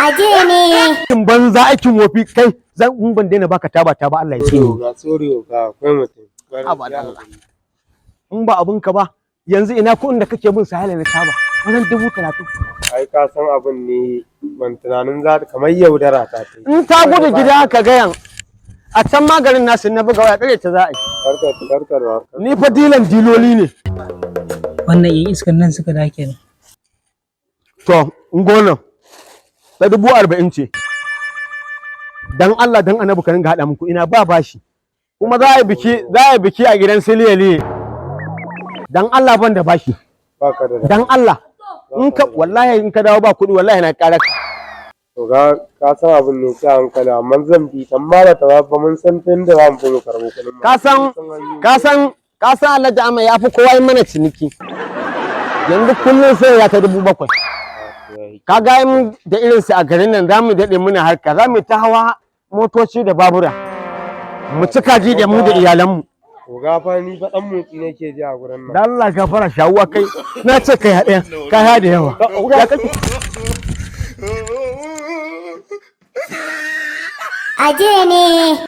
Aje ne. In banza aikin wofi kai zan in ban daina baka taba Allah ya tsine. Ga tsoriyo ga akwai mutum. In ba abun ka ba yanzu ina kuɗin da kake bin sahala na taba wajen 30,000. Ai ka san abin ne ban tunanin za ta kamar yaudara ta ta. In ta gudu gida ka gayan a can maganin nasu na buga waya kare ta za a yi. Karkarwa. Ni fa dilan diloli ne. Wannan yin iskan nan suka da kenan. To in gona ta 40,000 ce. Dan Allah dan Annabi ka ringa hada muku ina ba bashi. Kuma za a yi biki a gidan Siliyali. Dan Allah ban da bashi. Baka da. Dan Allah in ka wallahi in ka dawo ba kuɗi wallahi na ƙara ka. To ka san abin ne sai hankali amma zan bi amma da ta ba mun san tun da za mu fi mu karɓo kuɗin. Ka san Alhaji Amma ya fi kowa yin mana ciniki. Yanzu kullum sai ya ta 7,000. Ka ga mu da irin su a garin nan za mu daɗe muna harka za mu ta hawa motoci da babura. Mu ci kaji da mu da iyalanmu. To gafa ni fa dan motsi nake ji a gurin nan. Dan Allah gafara shawuwa kai na ce kai haɗe kai da yawa. Ya kake Aje ne.